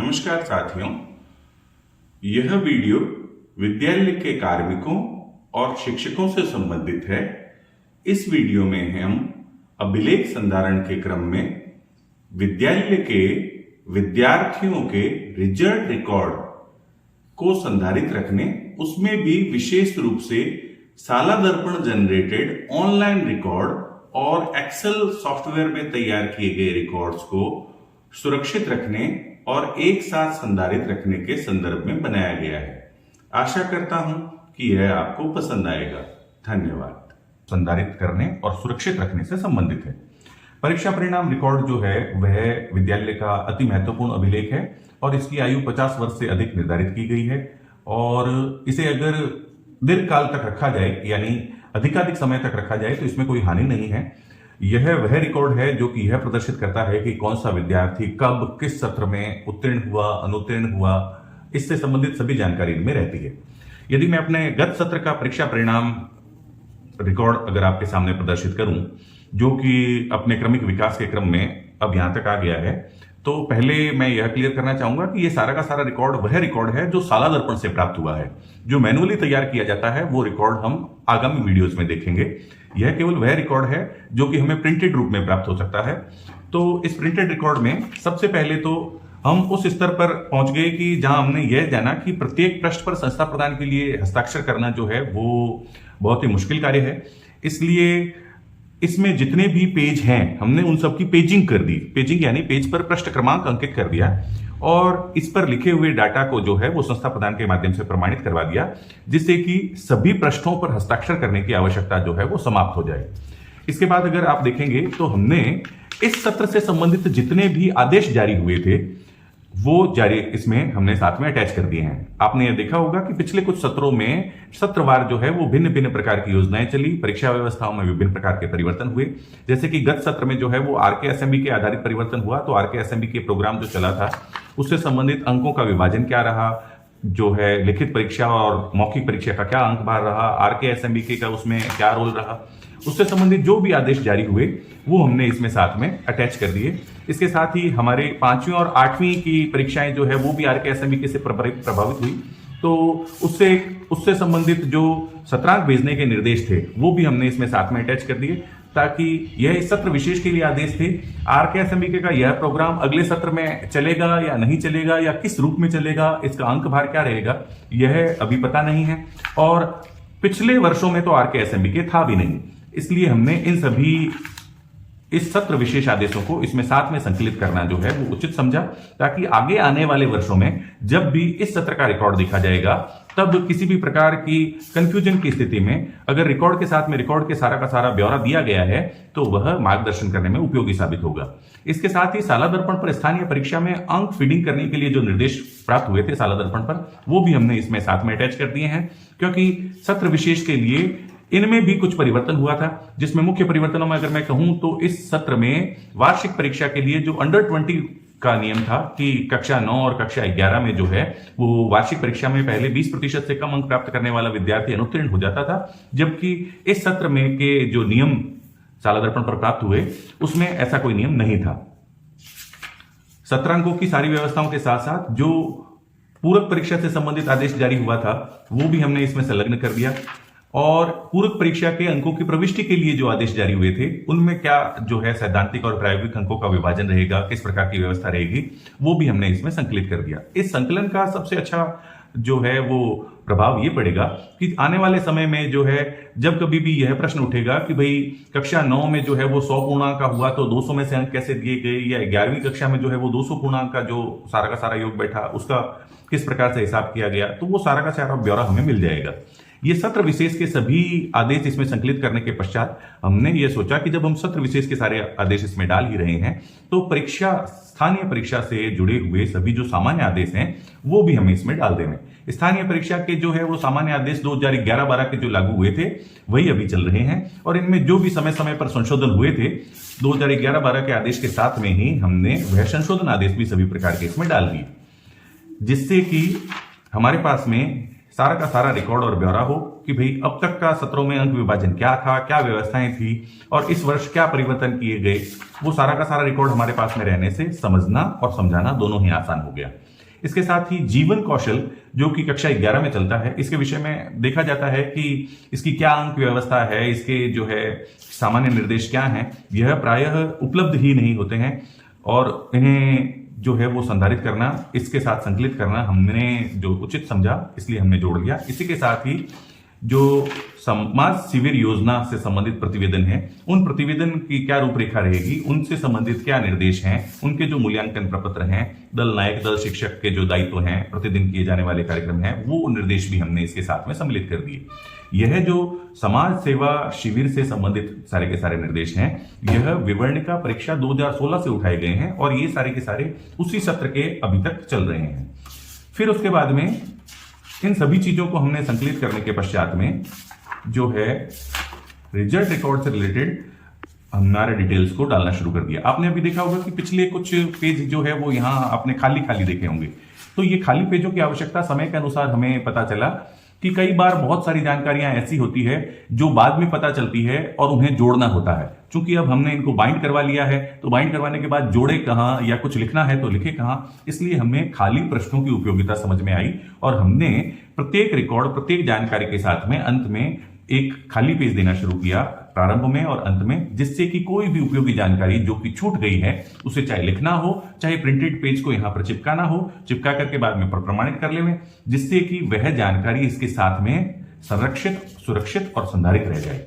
नमस्कार साथियों, यह वीडियो विद्यालय के कार्मिकों और शिक्षकों से संबंधित है। इस वीडियो में हम अभिलेख संधारण के क्रम में विद्यालय के विद्यार्थियों के रिजल्ट रिकॉर्ड को संधारित रखने, उसमें भी विशेष रूप से सालादर्पण जनरेटेड ऑनलाइन रिकॉर्ड और एक्सेल सॉफ्टवेयर में तैयार किए गए रिकॉर्ड्स को सुरक्षित रखने और एक साथ संधारित रखने के संदर्भ में बनाया गया है। आशा करता हूं कि यह आपको पसंद आएगा। धन्यवाद। संधारित करने और सुरक्षित रखने से संबंधित है। परीक्षा परिणाम रिकॉर्ड जो है वह विद्यालय का अति महत्वपूर्ण अभिलेख है और इसकी आयु 50 वर्ष से अधिक निर्धारित की गई है और इसे अगर दीर्घ काल तक रखा जाए यानी अधिकाधिक समय तक रखा जाए तो इसमें कोई हानि नहीं है। यह वह रिकॉर्ड है जो कि यह प्रदर्शित करता है कि कौन सा विद्यार्थी कब किस सत्र में उत्तीर्ण हुआ, अनुत्तीर्ण हुआ, इससे संबंधित सभी जानकारी इनमें रहती है। यदि मैं अपने गत सत्र का परीक्षा परिणाम रिकॉर्ड अगर आपके सामने प्रदर्शित करूं, जो कि अपने क्रमिक विकास के क्रम में अब यहां तक आ गया है, तो पहले मैं यह क्लियर करना चाहूंगा कि यह सारा का सारा रिकॉर्ड वह रिकॉर्ड है जो सालादर्पण से प्राप्त हुआ है। जो मैनुअली तैयार किया जाता है वो रिकॉर्ड हम आगामी वीडियोस में देखेंगे। यह केवल वह रिकॉर्ड है जो कि हमें प्रिंटेड रूप में प्राप्त हो सकता है। तो इस प्रिंटेड रिकॉर्ड में सबसे पहले तो हम उस स्तर पर पहुंच गए कि जहां हमने यह जाना कि प्रत्येक पृष्ठ पर संस्था प्रदान के लिए हस्ताक्षर करना जो है वो बहुत ही मुश्किल कार्य है। इसलिए इसमें जितने भी पेज हैं हमने उन सब की पेजिंग कर दी। पेजिंग यानी पेज पर पृष्ठ क्रमांक अंकित कर दिया और इस पर लिखे हुए डाटा को जो है वो संस्था प्रदान के माध्यम से प्रमाणित करवा दिया, जिससे कि सभी पृष्ठों पर हस्ताक्षर करने की आवश्यकता जो है वो समाप्त हो जाए। इसके बाद अगर आप देखेंगे तो हमने इस सत्र से संबंधित जितने भी आदेश जारी हुए थे वो जारी इसमें हमने साथ में अटैच कर दिए हैं। आपने यह देखा होगा कि पिछले कुछ सत्रों में सत्रवार जो है वो भिन्न भिन्न प्रकार की योजनाएं चली, परीक्षा व्यवस्थाओं में विभिन्न प्रकार के परिवर्तन हुए। जैसे कि गत सत्र में जो है वो आरकेएसएमबी के आधारित परिवर्तन हुआ, तो आरकेएसएमबी के प्रोग्राम जो चला था उससे संबंधित अंकों का विभाजन क्या रहा, जो है लिखित परीक्षा और मौखिक परीक्षा का क्या अंक भार रहा, आरकेएसएमबी के का उसमें क्या रोल रहा, उससे संबंधित जो भी आदेश जारी हुए वो हमने इसमें साथ में अटैच कर दिए। इसके साथ ही हमारे 5वीं और 8वीं की परीक्षाएं जो है वो भी आरकेएसएमबी से प्रभावित हुई, तो उससे संबंधित जो सत्रांक भेजने के निर्देश थे वो भी हमने इसमें साथ में अटैच कर दिए, ताकि यह इस सत्र विशेष के लिए आदेश थे। आरकेएसएमबी का यह प्रोग्राम अगले सत्र में चलेगा या नहीं चलेगा या किस रूप में चलेगा, इसका अंक भार क्या रहेगा, यह अभी पता नहीं है और पिछले वर्षों में तो आरकेएसएमबी के था भी नहीं। इसलिए हमने इन सभी इस सत्र विशेष आदेशों को इसमें साथ में संकलित करना जो है वो उचित समझा, ताकि आगे आने वाले वर्षों में जब भी इस सत्र का रिकॉर्ड देखा जाएगा तब किसी भी प्रकार की कंफ्यूजन की स्थिति में अगर रिकॉर्ड के साथ में रिकॉर्ड के सारा का सारा ब्यौरा दिया गया है तो वह मार्गदर्शन करने में उपयोगी साबित होगा। इसके साथ ही सालादर्पण पर स्थानीय परीक्षा में अंक फीडिंग करने के लिए जो निर्देश प्राप्त हुए थे सालादर्पण पर, वो भी हमने इसमें साथ में अटैच कर दिए हैं, क्योंकि सत्र विशेष के लिए इनमें भी कुछ परिवर्तन हुआ था। जिसमें मुख्य परिवर्तनों में अगर मैं कहूं तो इस सत्र में वार्षिक परीक्षा के लिए जो अंडर 20 का नियम था कि कक्षा 9 और कक्षा 11 में जो है वो वार्षिक परीक्षा में पहले 20% से कम अंक प्राप्त करने वाला विद्यार्थी अनुत्तीर्ण हो जाता था, जबकि इस सत्र में के जो नियम सालादर्पण पर प्राप्त हुए उसमें ऐसा कोई नियम नहीं था। सत्रांकों की सारी व्यवस्थाओं के साथ साथ जो पूरक परीक्षा से संबंधित आदेश जारी हुआ था वो भी हमने इसमें संलग्न कर दिया और पूरक परीक्षा के अंकों की प्रविष्टि के लिए जो आदेश जारी हुए थे उनमें क्या जो है सैद्धांतिक और प्रायोगिक अंकों का विभाजन रहेगा, किस प्रकार की व्यवस्था रहेगी, वो भी हमने इसमें संकलित कर दिया। इस संकलन का सबसे अच्छा जो है वो प्रभाव ये पड़ेगा कि आने वाले समय में जो है जब कभी भी यह प्रश्न उठेगा कि भाई कक्षा 9 में जो है वो 100 पूर्णांक का हुआ तो 200 में से अंक कैसे दिए गए, या 11वीं कक्षा में जो है वो 200 पूर्णांक का जो सारा का सारा योग बैठा उसका किस प्रकार से हिसाब किया गया, तो वो सारा का सारा ब्यौरा हमें मिल जाएगा। ये सत्र विशेष के सभी आदेश इसमें संकलित करने के पश्चात हमने ये सोचा कि जब हम सत्र विशेष के सारे आदेश इसमें डाल ही रहे हैं तो परीक्षा स्थानीय परीक्षा से जुड़े हुए सभी जो सामान्य आदेश हैं वो भी हमें इसमें डाल देने। स्थानीय परीक्षा के जो है वो सामान्य आदेश 2011-12 के जो लागू हुए थे वही अभी चल रहे हैं और इनमें जो भी समय समय पर संशोधन हुए थे 2011-12 के आदेश के साथ में ही हमने वह संशोधन आदेश भी सभी प्रकार के इसमें डाल दिए, जिससे कि हमारे पास में सारा का सारा रिकॉर्ड और ब्यौरा हो कि भाई अब तक का सत्रों में अंक विभाजन क्या था, क्या व्यवस्थाएं थी और इस वर्ष क्या परिवर्तन किए गए, वो सारा का सारा रिकॉर्ड हमारे पास में रहने से समझना और समझाना दोनों ही आसान हो गया। इसके साथ ही जीवन कौशल जो कि कक्षा 11 में चलता है, इसके विषय में देखा जाता है कि इसकी क्या अंक व्यवस्था है, इसके जो है सामान्य निर्देश क्या हैं, यह प्रायः उपलब्ध ही नहीं होते हैं और इन्हें जो है वो संधारित करना, इसके साथ संकलित करना हमने जो उचित समझा, इसलिए हमने जोड़ लिया। इसी के साथ ही जो समाज शिविर योजना से संबंधित प्रतिवेदन है, उन प्रतिवेदन की क्या रूपरेखा रहेगी, उनसे संबंधित क्या निर्देश हैं, उनके जो मूल्यांकन प्रपत्र हैं, दल नायक दल शिक्षक के जो दायित्व हैं, प्रतिदिन किए जाने वाले कार्यक्रम हैं, वो निर्देश भी हमने इसके साथ में सम्मिलित कर दिए। यह जो समाज सेवा शिविर से संबंधित सारे के सारे निर्देश हैं, यह विवरणिका परीक्षा 2016 से उठाए गए हैं और ये सारे के सारे उसी सत्र के अभी तक चल रहे हैं। फिर उसके बाद में इन सभी चीजों को हमने संकलित करने के पश्चात में जो है रिजल्ट रिकॉर्ड से रिलेटेड हमारे डिटेल्स को डालना शुरू कर दिया। आपने अभी देखा होगा कि पिछले कुछ पेज जो है वो यहां आपने खाली खाली देखे होंगे। तो ये खाली पेजों की आवश्यकता समय के अनुसार हमें पता चला कि कई बार बहुत सारी जानकारियां ऐसी होती है जो बाद में पता चलती है और उन्हें जोड़ना होता है। चूंकि अब हमने इनको बाइंड करवा लिया है, तो बाइंड करवाने के बाद जोड़े कहां या कुछ लिखना है तो लिखे कहां, इसलिए हमें खाली प्रश्नों की उपयोगिता समझ में आई और हमने प्रत्येक रिकॉर्ड, प्रत्येक जानकारी के साथ में अंत में एक खाली पेज देना शुरू किया, प्रारंभ में और अंत में, जिससे कि कोई भी उपयोगी जानकारी जो कि छूट गई है उसे चाहे लिखना हो, चाहे प्रिंटेड पेज को यहां पर चिपकाना हो, चिपका करके बाद में प्रमाणित कर लें, जिससे कि वह जानकारी इसके साथ में संरक्षित, सुरक्षित और संधारित रह जाए।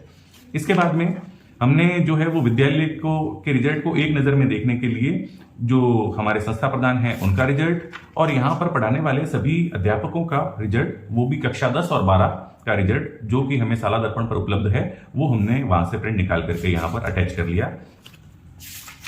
इसके बाद में हमने जो है वो विद्यालय को के रिजल्ट को एक नजर में देखने के लिए जो हमारे संस्था प्रधान हैं उनका रिजल्ट और यहाँ पर पढ़ाने वाले सभी अध्यापकों का रिजल्ट, वो भी कक्षा 10 और 12 का रिजल्ट जो कि हमें साला दर्पण पर उपलब्ध है, वो हमने वहां से प्रिंट निकाल करके यहाँ पर अटैच कर लिया।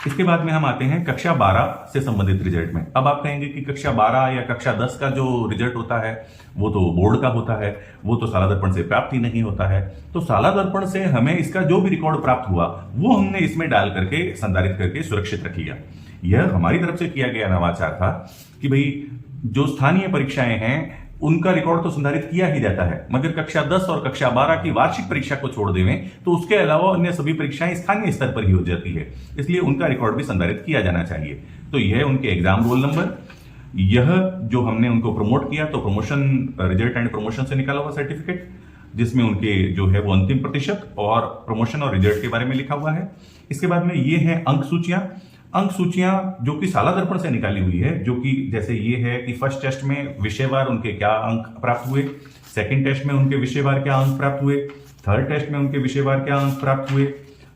इसके बाद में हम आते हैं कक्षा 12 से संबंधित रिजल्ट में। अब आप कहेंगे कि कक्षा 12 या कक्षा 10 का जो रिजल्ट होता है वो तो बोर्ड का होता है, वो तो साला दर्पण से प्राप्त ही नहीं होता है। तो साला दर्पण से हमें इसका जो भी रिकॉर्ड प्राप्त हुआ वो हमने इसमें डाल करके संधारित करके सुरक्षित रख लिया। यह हमारी तरफ से किया गया नवाचार था कि भाई जो स्थानीय परीक्षाएं हैं उनका रिकॉर्ड तो संधारित किया ही जाता है, मगर कक्षा 10 और कक्षा 12 की वार्षिक परीक्षा को छोड़ देवें तो उसके अलावा अन्य सभी परीक्षाएं स्थानीय स्तर पर ही हो जाती है, इसलिए उनका रिकॉर्ड भी संधारित किया जाना चाहिए। तो यह उनके एग्जाम रोल नंबर, यह जो हमने उनको प्रमोट किया तो प्रमोशन रिजल्ट एंड प्रमोशन से निकाला हुआ सर्टिफिकेट, जिसमें उनके जो है वो अंतिम प्रतिशत और प्रमोशन और रिजल्ट के बारे में लिखा हुआ है। इसके बाद में ये है अंक सूचियां, अंक सूचियां जो कि साला दर्पण से निकाली हुई है, जो कि जैसे ये है कि फर्स्ट टेस्ट में विषयवार उनके क्या अंक प्राप्त हुए, सेकंड टेस्ट में उनके विषयवार क्या अंक प्राप्त हुए, थर्ड टेस्ट में उनके विषयवार क्या अंक प्राप्त हुए,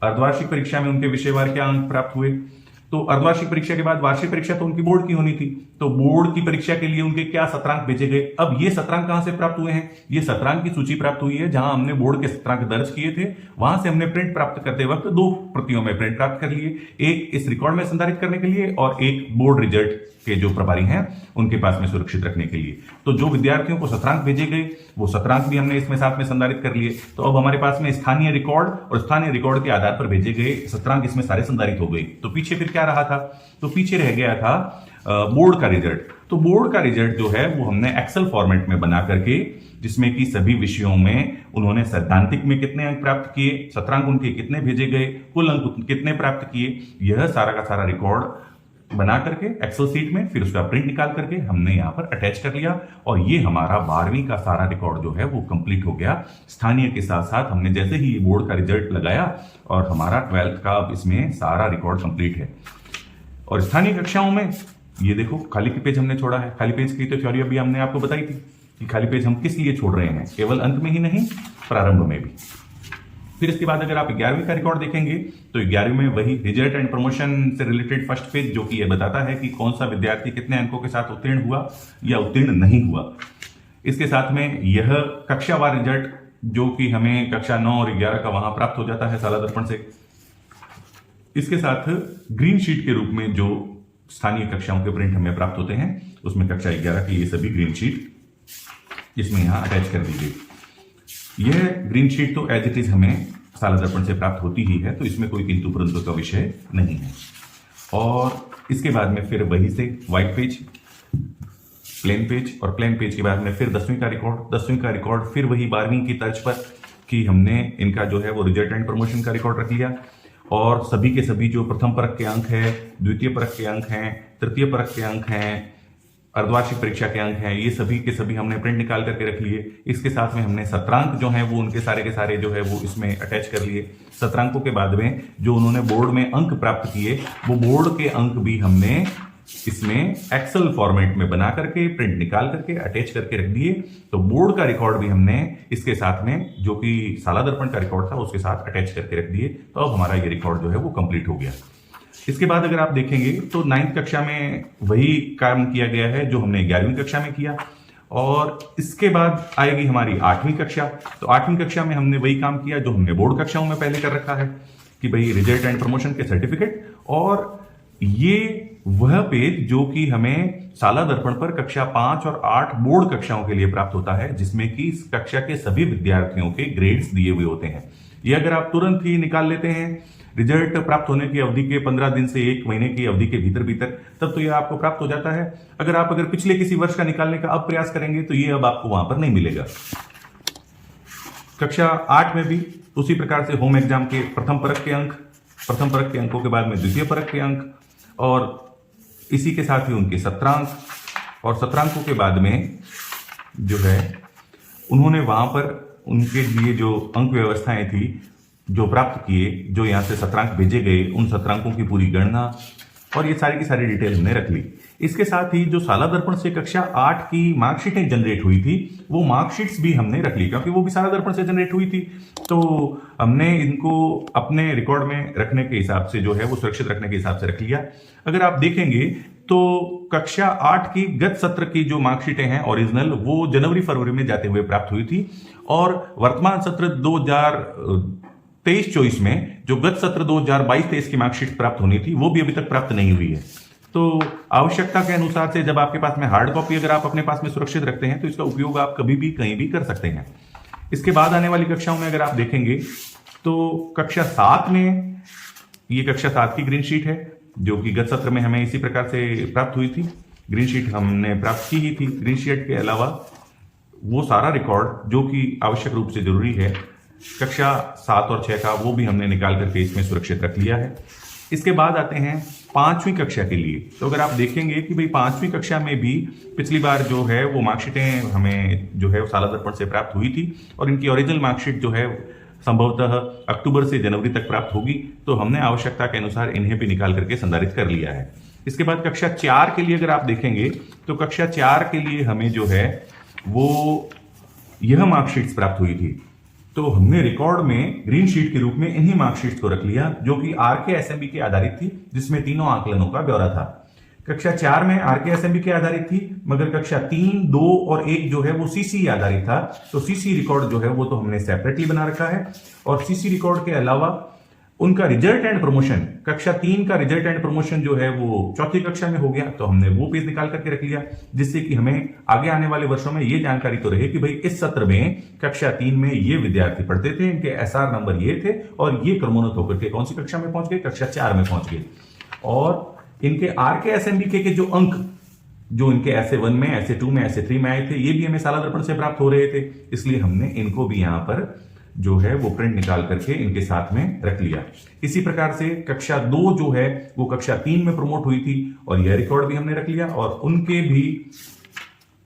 अर्धवार्षिक परीक्षा में उनके विषयवार क्या अंक प्राप्त हुए। तो अर्धवार्षिक परीक्षा के बाद वार्षिक परीक्षा तो उनकी बोर्ड की होनी थी, तो बोर्ड की परीक्षा के लिए उनके क्या सत्रांक भेजे गए। अब ये सत्रांक कहां से प्राप्त हुए हैं, ये सत्रांक की सूची प्राप्त हुई है जहां हमने बोर्ड के सत्रांक दर्ज किए थे, वहां से हमने प्रिंट प्राप्त करते वक्त 2 प्रतियों में प्रिंट प्राप्त कर लिए, एक इस रिकॉर्ड में संधारित करने के लिए और एक बोर्ड रिजल्ट के जो प्रभारी हैं उनके पास में सुरक्षित रखने के लिए। तो जो विद्यार्थियों को सत्रांक भेजे गए वो सत्रांक भी हमने इसमें साथ में संधारित कर लिए। तो अब हमारे पास में स्थानीय रिकॉर्ड और स्थानीय रिकॉर्ड के आधार पर भेजे गए सत्रांक इसमें सारे संधारित हो गए। तो पीछे फिर क्या रहा था, तो पीछे रह गया था बोर्ड का रिजल्ट। तो बोर्ड का रिजल्ट जो है वो हमने एक्सेल फॉर्मेट में बना करके, जिसमें कि सभी विषयों में उन्होंने सैद्धांतिक में कितने अंक प्राप्त किए, सत्रांक उनके कितने भेजे गए, कुल अंक कितने प्राप्त किए, यह सारा का सारा रिकॉर्ड बना करके एक्सेल सीट में फिर उसका प्रिंट निकाल करके हमने यहाँ पर अटैच कर लिया। और ये हमारा 12वीं का सारा रिकॉर्ड जो है वो कंप्लीट हो गया। स्थानीय के साथ साथ हमने जैसे ही बोर्ड का रिजल्ट लगाया और हमारा 12th का इसमें सारा रिकॉर्ड कंप्लीट है। और स्थानीय कक्षाओं में ये देखो खाली पेज हमने छोड़ा है। खाली पेज की तो थ्योरी अभी हमने आपको बताई थी कि खाली पेज हम किस लिए छोड़ रहे हैं, केवल अंत में ही नहीं प्रारंभ में भी। फिर इसके बाद अगर आप 11वीं का रिकॉर्ड देखेंगे तो 11वीं में वही रिजल्ट एंड प्रमोशन से रिलेटेड फर्स्ट पेज, जो कि यह बताता है कि कौन सा विद्यार्थी कितने अंकों के साथ उत्तीर्ण हुआ या उत्तीर्ण नहीं हुआ। इसके साथ में यह कक्षावार रिजल्ट जो कि हमें कक्षा 9 और 11 का वहां प्राप्त हो जाता है साला दर्पण से। इसके साथ ग्रीन शीट के रूप में जो स्थानीय कक्षाओं के प्रिंट हमें प्राप्त होते हैं, उसमें कक्षा 11 की ये सभी ग्रीन शीट इसमें यहां अटैच कर दी गई। यह ग्रीन शीट तो एज इट इज हमें साला दर्पण से प्राप्त होती ही है, तो इसमें कोई किंतु परंतु का विषय नहीं है। और इसके बाद में फिर वही से व्हाइट पेज, प्लेन पेज और प्लेन पेज के बाद में फिर 10वीं का रिकॉर्ड। 10वीं का रिकॉर्ड फिर वही 12वीं की तर्ज पर कि हमने इनका जो है वो रिजल्ट एंड प्रमोशन का रिकॉर्ड रख लिया। और सभी के सभी जो प्रथम परख के अंक है, द्वितीय परख के अंक हैं, तृतीय परख के अंक हैं, अर्धवार्षिक परीक्षा के अंक हैं, ये सभी के सभी हमने प्रिंट निकाल करके रख लिए। इसके साथ में हमने सत्रांक जो हैं वो उनके सारे के सारे जो है वो इसमें अटैच कर लिए। सत्रांकों के बाद में जो उन्होंने बोर्ड में अंक प्राप्त किए वो बोर्ड के अंक भी हमने इसमें एक्सेल फॉर्मेट में बना करके प्रिंट निकाल करके अटैच करके रख दिए। तो बोर्ड का रिकॉर्ड भी हमने इसके साथ में जो कि साला दर्पण का रिकॉर्ड था उसके साथ अटैच करके रख दिए। तो अब हमारा ये रिकॉर्ड जो है वो कंप्लीट हो गया। इसके बाद अगर आप देखेंगे तो 9th कक्षा में वही काम किया गया है जो हमने 11वीं कक्षा में किया, और इसके बाद आएगी हमारी 8वीं कक्षा। तो 8वीं कक्षा में हमने वही काम किया जो हमने बोर्ड कक्षाओं में पहले कर रखा है कि भाई रिजल्ट एंड प्रमोशन के सर्टिफिकेट, और ये वह पेज जो कि हमें साला दर्पण पर कक्षा 5 और 8 बोर्ड कक्षाओं के लिए प्राप्त होता है, जिसमें कि इस कक्षा के सभी विद्यार्थियों के ग्रेड्स दिए हुए होते हैं। ये अगर आप तुरंत ही निकाल लेते हैं रिजल्ट प्राप्त होने की अवधि के 15 दिन से 1 महीने की अवधि के भीतर तब तो ये आपको प्राप्त हो जाता है। अगर पिछले किसी वर्ष का निकालने का अब प्रयास करेंगे तो ये अब आपको वहां पर नहीं मिलेगा। कक्षा 8 में भी उसी प्रकार से होम एग्जाम के प्रथम परख के अंकों के बाद में द्वितीय परख के अंक, और इसी के साथ ही उनके सत्रांक, और सत्रांकों के बाद में जो है उन्होंने वहां पर उनके लिए जो अंक व्यवस्थाएं थी जो प्राप्त किए, जो यहाँ से सत्रांक भेजे गए, उन सत्रांकों की पूरी गणना और ये सारी की सारी डिटेल हमने रख ली। इसके साथ ही जो साला दर्पण से कक्षा 8 की मार्कशीटें जनरेट हुई थी वो मार्कशीट्स भी हमने रख ली, क्योंकि वो भी साला दर्पण से जनरेट हुई थी। तो हमने इनको अपने रिकॉर्ड में रखने के हिसाब से जो है वो सुरक्षित रखने के हिसाब से रख लिया। अगर आप देखेंगे तो कक्षा 8 की गत सत्र की जो मार्कशीटें हैं ओरिजिनल, वो जनवरी-फरवरी में जाते हुए प्राप्त हुई थी, और वर्तमान सत्र 2023-24 में जो गत सत्र 2022-23 की मार्कशीट प्राप्त होनी थी वो भी अभी तक प्राप्त नहीं हुई है। तो आवश्यकता के अनुसार से जब आपके पास में हार्ड कॉपी अगर आप अपने पास में सुरक्षित रखते हैं तो इसका उपयोग आप कभी भी कहीं भी कर सकते हैं। इसके बाद आने वाली कक्षाओं में अगर आप देखेंगे तो कक्षा 7 में, ये कक्षा 7 की ग्रीन शीट है जो कि गत सत्र में हमें इसी प्रकार से प्राप्त हुई थी। ग्रीन शीट हमने प्राप्त की ही थी। ग्रीन शीट के अलावा वो सारा रिकॉर्ड जो कि आवश्यक रूप से जरूरी है कक्षा 7 और 6 का, वो भी हमने निकाल करके इसमें सुरक्षित रख लिया है। इसके बाद आते हैं 5वीं कक्षा के लिए। तो अगर आप देखेंगे कि भाई 5वीं कक्षा में भी पिछली बार जो है वो मार्कशीटें हमें जो है वो साला दर्पण से प्राप्त हुई थी, और इनकी ओरिजिनल मार्कशीट जो है संभवतः अक्टूबर से जनवरी तक प्राप्त होगी। तो हमने आवश्यकता के अनुसार इन्हें भी निकाल करके संधारित कर लिया है। इसके बाद कक्षा 4 के लिए अगर आप देखेंगे तो कक्षा 4 के लिए हमें जो है वो यह मार्कशीट्स प्राप्त हुई थी। तो हमने रिकॉर्ड में ग्रीन शीट के रूप में इन्हीं मार्कशीट्स को रख लिया जो कि RKSMB के आधारित थी, जिसमें तीनों आकलनों का ब्यौरा था। कक्षा 4 में RKSMB के आधारित थी, मगर कक्षा 3, 2 और 1 जो है वो CC आधारित था। तो CC रिकॉर्ड जो है वो तो हमने सेपरेटली बना रखा है, और CC रिकॉर्ड के अलावा उनका रिजल्ट एंड प्रमोशन, कक्षा 3 का रिजल्ट एंड प्रमोशन जो है वो 4थी कक्षा में हो गया, तो हमने वो पेज निकाल करके रख लिया, जिससे कि हमें आगे आने वाले वर्षों में ये जानकारी तो रहे कि भाई इस सत्र में कक्षा 3 में ये विद्यार्थी पढ़ते थे, इनके SR नंबर ये थे, और ये क्रमोन्नत होकर के कौन सी कक्षा में पहुंच गए, कक्षा 4 में पहुंच गए। और इनके RKSMB के जो अंक जो इनके SA1 में, SA2 में, SA3 में आए थे, ये भी हमें साला दर्पण से प्राप्त हो रहे थे, इसलिए हमने इनको भी यहां पर जो है वो प्रिंट निकाल करके इनके साथ में रख लिया। इसी प्रकार से कक्षा 2 जो है वो कक्षा 3 में प्रमोट हुई थी, और यह रिकॉर्ड भी हमने रख लिया, और उनके भी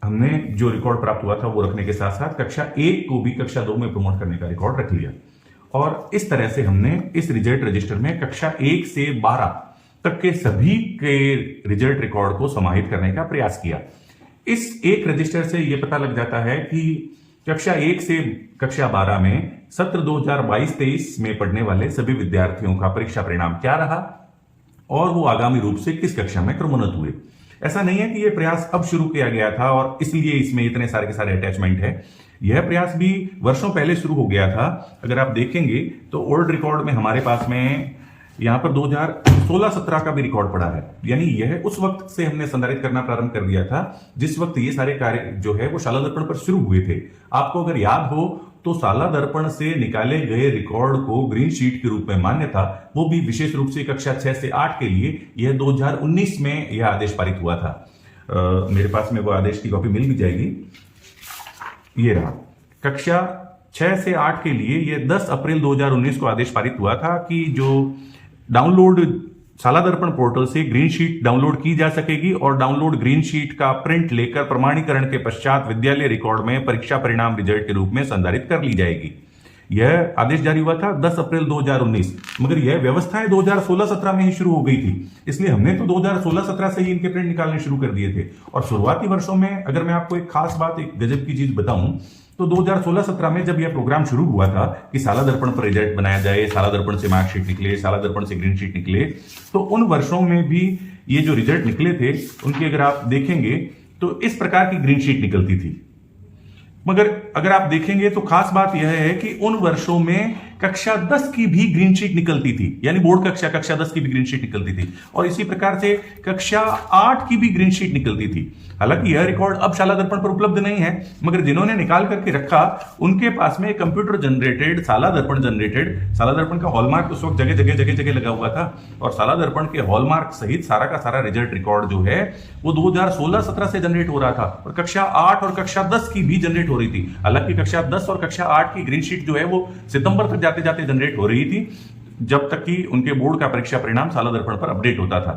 हमने जो रिकॉर्ड प्राप्त हुआ था वो रखने के साथ साथ कक्षा 1 को भी कक्षा 2 में प्रमोट करने का रिकॉर्ड रख लिया। और इस तरह से हमने इस रिजल्ट रजिस्टर में कक्षा 1 से 12 तक के सभी के रिजल्ट रिकॉर्ड को समाहित करने का प्रयास किया। इस एक रजिस्टर से यह पता लग जाता है कि कक्षा 1 से कक्षा 12 में सत्र 2022-23 में पढ़ने वाले सभी विद्यार्थियों का परीक्षा परिणाम क्या रहा, और वो आगामी रूप से किस कक्षा में क्रमोन्नत हुए। ऐसा नहीं है कि यह प्रयास अब शुरू किया गया था और इसलिए इसमें इतने सारे के सारे अटैचमेंट है। यह प्रयास भी वर्षों पहले शुरू हो गया था। अगर आप देखेंगे तो ओल्ड रिकॉर्ड में हमारे पास में यहां पर 2016-17 का भी रिकॉर्ड पड़ा है, यानी यह उस वक्त से हमने संधारित करना प्रारंभ कर दिया था जिस वक्त ये सारे कार्य जो है वो शाला दर्पण पर शुरू हुए थे। आपको अगर याद हो तो साला दर्पण से निकाले गए रिकॉर्ड को ग्रीन शीट के रूप में मान्य था, वो भी विशेष रूप से कक्षा 6 से 8 के लिए। यह 2019 में यह आदेश पारित हुआ था। मेरे पास में वो आदेश की कॉपी मिल भी जाएगी, ये रहा। कक्षा 6 से 8 के लिए यह 10 अप्रैल 2019 को आदेश पारित हुआ था कि जो डाउनलोड शाला दर्पण पोर्टल से ग्रीन शीट डाउनलोड की जा सकेगी और डाउनलोड ग्रीन शीट का प्रिंट लेकर प्रमाणीकरण के पश्चात विद्यालय रिकॉर्ड में परीक्षा परिणाम रिजल्ट के रूप में संधारित कर ली जाएगी। यह आदेश जारी हुआ था 10 अप्रैल 2019, मगर यह व्यवस्थाएं 2016-17 में ही शुरू हो गई थी, इसलिए हमने तो 2016-17 से ही इनके प्रिंट निकालने शुरू कर दिए थे। और शुरुआती वर्षों में अगर मैं आपको एक खास बात, एक गजब की चीज बताऊं तो 2016-17 में जब यह प्रोग्राम शुरू हुआ था कि शाला दर्पण पर रिजल्ट बनाया जाए, शाला दर्पण से मार्कशीट निकले, शाला दर्पण से ग्रीन शीट निकले, तो उन वर्षों में भी ये जो रिजल्ट निकले थे उनकी अगर आप देखेंगे तो इस प्रकार की ग्रीन शीट निकलती थी। मगर अगर आप देखेंगे तो खास बात यह है कि उन वर्षों में कक्षा 10 की भी ग्रीन शीट निकलती थी, यानी बोर्ड कक्षा 10 की भी ग्रीन शीट निकलती थी, और इसी प्रकार से कक्षा 8 की भी ग्रीन शीट निकलती थी। हालांकि यह रिकॉर्ड अब शाला दर्पण पर उपलब्ध नहीं है, मगर जिन्होंने निकाल करके रखा उनके पास में कंप्यूटर जनरेटेड शाला दर्पण का हॉलमार्क उस वक्त जगह जगह लगा हुआ था, और शाला दर्पण के हॉलमार्क सहित सारा का सारा रिजल्ट रिकॉर्ड जो है वो 2016-17 से जनरेट हो रहा था, और कक्षा 8 और कक्षा 10 की भी जनरेट हो रही थी। हालांकि कक्षा 10 और कक्षा 8 की ग्रीन शीट जो है वो सितंबर तक जाते जाते जनरेट हो रही थी, जब तक कि उनके बोर्ड का परीक्षा परिणाम शाला दर्पण पर अपडेट होता था,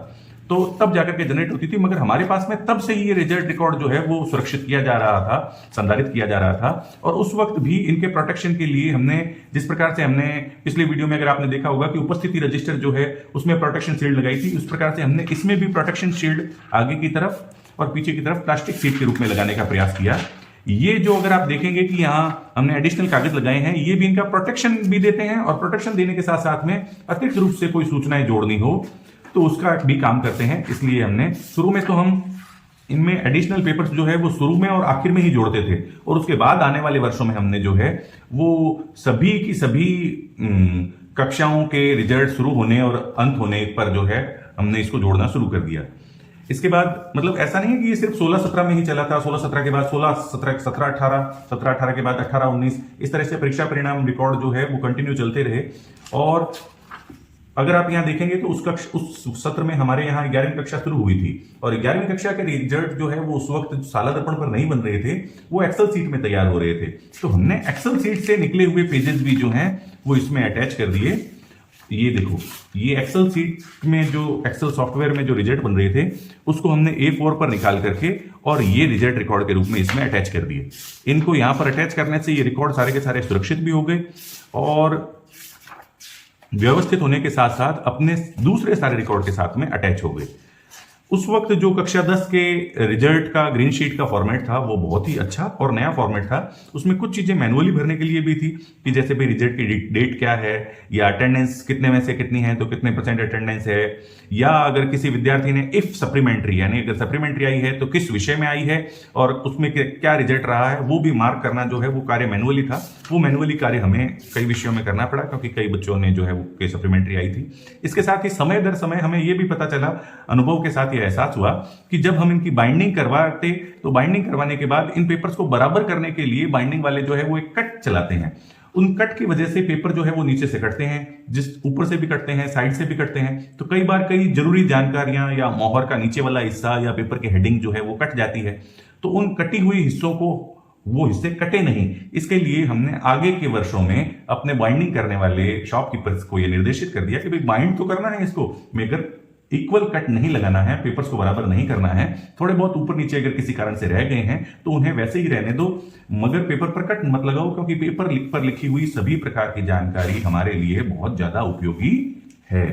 तो तब जाकर के जनरेट होती थी। मगर हमारे पास में तब से ही ये रिजल्ट रिकॉर्ड जो है वो सुरक्षित किया जा रहा था, संधारित किया जा रहा था, और उस वक्त भी इनके प्रोटेक्शन के लिए हमने जिस प्रकार से हमने पिछले वीडियो में अगर आपने देखा होगा कि उपस्थिति रजिस्टर जो है उसमें प्रोटेक्शन शील्ड लगाई थी, उस प्रकार से हमने इसमें भी प्रोटेक्शन शील्ड आगे की तरफ और पीछे की तरफ प्लास्टिक शीट के रूप में लगाने का प्रयास किया। ये जो अगर आप देखेंगे कि यहाँ हमने एडिशनल कागज लगाए हैं, ये भी इनका प्रोटेक्शन भी देते हैं, और प्रोटेक्शन देने के साथ साथ में अतिरिक्त रूप से कोई सूचनाएं जोड़नी हो तो उसका भी काम करते हैं। इसलिए हमने शुरू में तो हम इनमें एडिशनल पेपर्स जो है वो शुरू में और आखिर में ही जोड़ते थे, और उसके बाद आने वाले वर्षों में हमने जो है वो सभी की सभी कक्षाओं के रिजल्ट शुरू होने और अंत होने पर जो है हमने इसको जोड़ना शुरू कर दिया। इसके बाद मतलब ऐसा नहीं है कि ये सिर्फ 16-17 में ही चला था, 16-17 के बाद 16-17, 17-18, 17-18 के बाद 18-19, इस तरह से परीक्षा परिणाम रिकॉर्ड जो है वो कंटिन्यू चलते रहे। और अगर आप यहां देखेंगे तो उस सत्र में हमारे यहाँ 11वीं कक्षा शुरू हुई थी, और 11वीं कक्षा के रिजल्ट जो है वो उस वक्त शाला दर्पण पर नहीं बन रहे थे, वो एक्सेल सीट में तैयार हो रहे थे। तो हमने एक्सेल सीट से निकले हुए पेजेस भी जो हैं वो इसमें अटैच कर दिए। ये देखो, ये एक्सेल सीट में जो एक्सेल सॉफ्टवेयर में जो रिजल्ट बन रहे थे उसको हमने A4 पर निकाल करके और ये रिजल्ट रिकॉर्ड के रूप में इसमें अटैच कर दिए। इनको यहां पर अटैच करने से ये रिकॉर्ड सारे के सारे सुरक्षित भी हो गए और व्यवस्थित होने के साथ साथ अपने दूसरे सारे रिकॉर्ड के साथ में अटैच हो गए। उस वक्त जो कक्षा 10 के रिजल्ट का ग्रीन शीट का फॉर्मेट था वो बहुत ही अच्छा और नया फॉर्मेट था। उसमें कुछ चीजें मैनुअली भरने के लिए भी थी कि जैसे भाई रिजल्ट की डेट क्या है, या अटेंडेंस कितने में से कितनी है तो कितने % अटेंडेंस है, या अगर किसी विद्यार्थी ने इफ सप्लीमेंट्री यानी अगर सप्लीमेंट्री आई है तो किस विषय में आई है और उसमें क्या रिजल्ट रहा है, वो भी मार्क करना जो है वो कार्य मैनुअली था। वो मैनुअली कार्य हमें कई विषयों में करना पड़ा क्योंकि कई बच्चों ने जो है वो सप्लीमेंट्री आई थी। इसके साथ ही समय दर समय हमें ये भी पता चला, अनुभव के साथ एहसास हुआ कि जब हम इनकी बाइंडिंग करवाते तो बाइंडिंग करवाने के बाद इन पेपर्स को बराबर करने के लिए बाइंडिंग वाले जो है वो एक कट चलाते हैं। उन कट की वजह से पेपर जो है वो नीचे से कटते हैं, जिस ऊपर से भी कटते हैं, साइड से भी कटते हैं। तो कई बार कई जरूरी जानकारियां या मोहर का नीचे वाला हिस्सा या पेपर की हेडिंग जो है वो कट जाती है। तो उन कटी हुई हिस्सों को वो हिस्से कटे नहीं, इसके लिए हमने आगे के वर्षों में अपने बाइंडिंग करने वाले शॉपकीपर्स को ये निर्देशित कर दिया कि भाई बाइंड तो करना है इसको, मगर इक्वल कट नहीं लगाना है, पेपर्स को बराबर नहीं करना है। थोड़े बहुत ऊपर नीचे अगर किसी कारण से रह गए हैं तो उन्हें वैसे ही रहने दो, मगर पेपर पर कट मत लगाओ, क्योंकि पेपर पर लिखी हुई सभी प्रकार की जानकारी हमारे लिए बहुत ज्यादा उपयोगी है।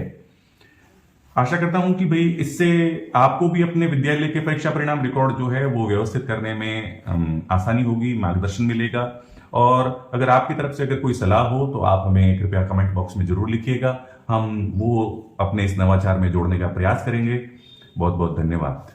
आशा करता हूं कि भाई इससे आपको भी अपने विद्यालय के परीक्षा परिणाम रिकॉर्ड जो है वो व्यवस्थित करने में आसानी होगी, मार्गदर्शन मिलेगा। और अगर आपकी तरफ से अगर कोई सलाह हो तो आप हमें कृपया कमेंट बॉक्स में जरूर लिखिएगा, हम वो अपने इस नवाचार में जोड़ने का प्रयास करेंगे। बहुत बहुत धन्यवाद।